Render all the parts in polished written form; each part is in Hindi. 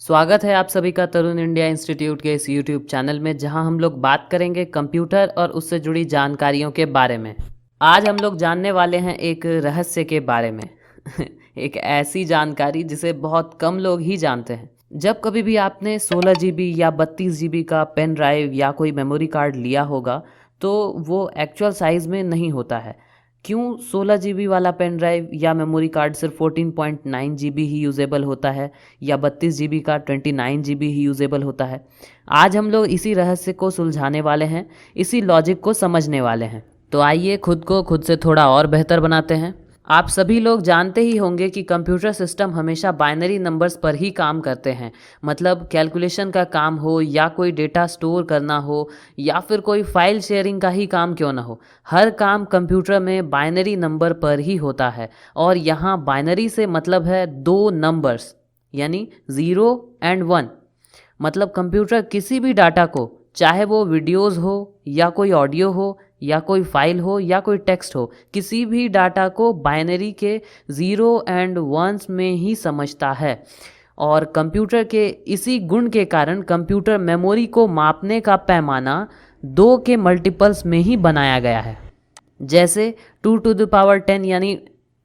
स्वागत है आप सभी का तरुण इंडिया इंस्टीट्यूट के इस यूट्यूब चैनल में, जहां हम लोग बात करेंगे कंप्यूटर और उससे जुड़ी जानकारियों के बारे में। आज हम लोग जानने वाले हैं एक रहस्य के बारे में एक ऐसी जानकारी जिसे बहुत कम लोग ही जानते हैं। जब कभी भी आपने 16 जीबी या 32 जीबी का पेन ड्राइव या कोई मेमोरी कार्ड लिया होगा तो वो एक्चुअल साइज़ में नहीं होता है। क्यों 16 जीबी वाला पेन ड्राइव या मेमोरी कार्ड सिर्फ 14.9 जीबी ही यूजेबल होता है या 32 जीबी का 29 जीबी ही यूजेबल होता है? आज हम लोग इसी रहस्य को सुलझाने वाले हैं, इसी लॉजिक को समझने वाले हैं। तो आइए खुद को खुद से थोड़ा और बेहतर बनाते हैं। आप सभी लोग जानते ही होंगे कि कंप्यूटर सिस्टम हमेशा बाइनरी नंबर्स पर ही काम करते हैं। मतलब कैलकुलेशन का काम हो या कोई डेटा स्टोर करना हो या फिर कोई फाइल शेयरिंग का ही काम क्यों ना हो, हर काम कंप्यूटर में बाइनरी नंबर पर ही होता है। और यहाँ बाइनरी से मतलब है दो नंबर्स, यानी 0 एंड 1। मतलब कंप्यूटर किसी भी डाटा को, चाहे वो वीडियोज़ हो या कोई ऑडियो हो या कोई फाइल हो या कोई टेक्स्ट हो, किसी भी डाटा को बाइनरी के 0 एंड 1 में ही समझता है। और कंप्यूटर के इसी गुण के कारण कंप्यूटर मेमोरी को मापने का पैमाना 2 के मल्टीपल्स में ही बनाया गया है। जैसे 2 टू द पावर 10 यानी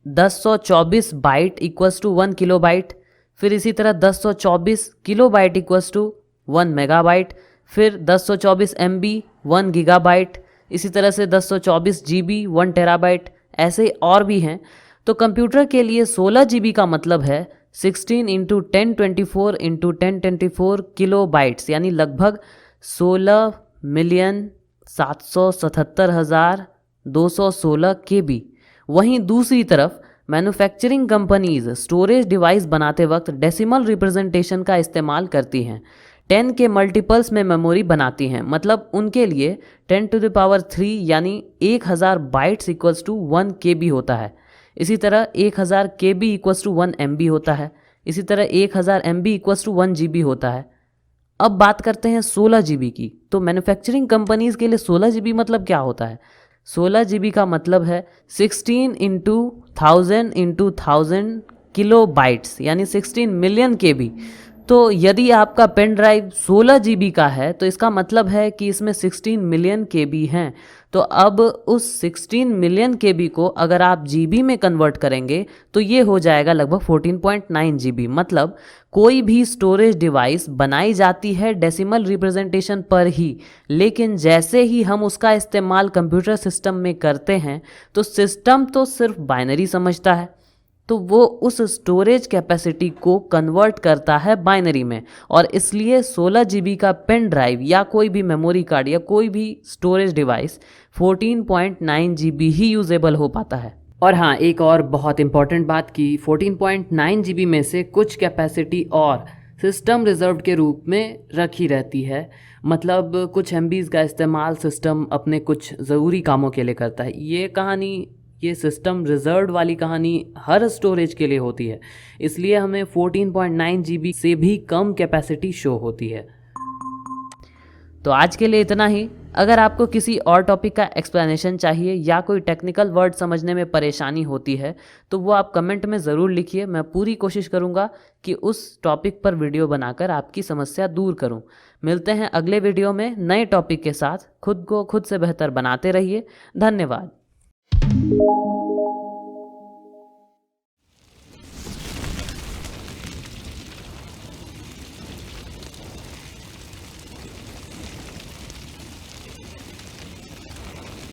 1024 बाइट इक्वल्स टू 1 किलोबाइट। फिर इसी तरह 1024 किलोबाइट इक्वल्स टू 1 मेगाबाइट। फिर 1024 MB 1 गीगाबाइट। इसी तरह से 1024 GB 1 टेराबाइट। ऐसे और भी हैं। तो कंप्यूटर के लिए 16 GB का मतलब है 16 इंटू 1024 इंटू 1024 किलो बाइट्स, यानी लगभग 16,777,216 KB। वहीं दूसरी तरफ मैन्युफैक्चरिंग कंपनीज स्टोरेज डिवाइस बनाते वक्त डेसिमल रिप्रेजेंटेशन का इस्तेमाल करती हैं। 10 के मल्टीपल्स में मेमोरी बनाती हैं। मतलब उनके लिए 10 टू द पावर 3 यानी 1000 बाइट्स इक्वल्स टू 1 KB होता है। इसी तरह 1000 KB इक्वल्स टू 1 MB होता है। इसी तरह 1000 MB इक्वल्स टू 1 GB होता है। अब बात करते हैं 16 GB की। तो मैन्युफैक्चरिंग कंपनीज के लिए 16 GB मतलब क्या होता है? 16 GB का मतलब है 16 इंटू 1000 किलो बाइट्स, यानी 16 मिलियन KB। तो यदि आपका पेन ड्राइव 16 GB का है तो इसका मतलब है कि इसमें 16 मिलियन KB हैं। तो अब उस 16 मिलियन KB को अगर आप GB में कन्वर्ट करेंगे तो ये हो जाएगा लगभग 14.9 GB। मतलब कोई भी स्टोरेज डिवाइस बनाई जाती है डेसिमल रिप्रेजेंटेशन पर ही, लेकिन जैसे ही हम उसका इस्तेमाल कंप्यूटर सिस्टम में करते हैं तो सिस्टम तो सिर्फ बाइनरी समझता है, तो वो उस स्टोरेज कैपेसिटी को कन्वर्ट करता है बाइनरी में। और इसलिए 16 GB का पेन ड्राइव या कोई भी मेमोरी कार्ड या कोई भी स्टोरेज डिवाइस 14.9 GB ही यूजेबल हो पाता है। और हाँ, एक और बहुत इंपॉर्टेंट बात कि 14.9 GB में से कुछ कैपेसिटी और सिस्टम रिजर्व के रूप में रखी रहती है। मतलब कुछ MBs का इस्तेमाल सिस्टम अपने कुछ ज़रूरी कामों के लिए करता है। ये सिस्टम रिजर्व वाली कहानी हर स्टोरेज के लिए होती है, इसलिए हमें 14.9 GB से भी कम कैपेसिटी शो होती है। तो आज के लिए इतना ही। अगर आपको किसी और टॉपिक का एक्सप्लेनेशन चाहिए या कोई टेक्निकल वर्ड समझने में परेशानी होती है तो वो आप कमेंट में ज़रूर लिखिए। मैं पूरी कोशिश करूँगा कि उस टॉपिक पर वीडियो बनाकर आपकी समस्या दूर करूँ। मिलते हैं अगले वीडियो में नए टॉपिक के साथ। खुद को खुद से बेहतर बनाते रहिए। धन्यवाद।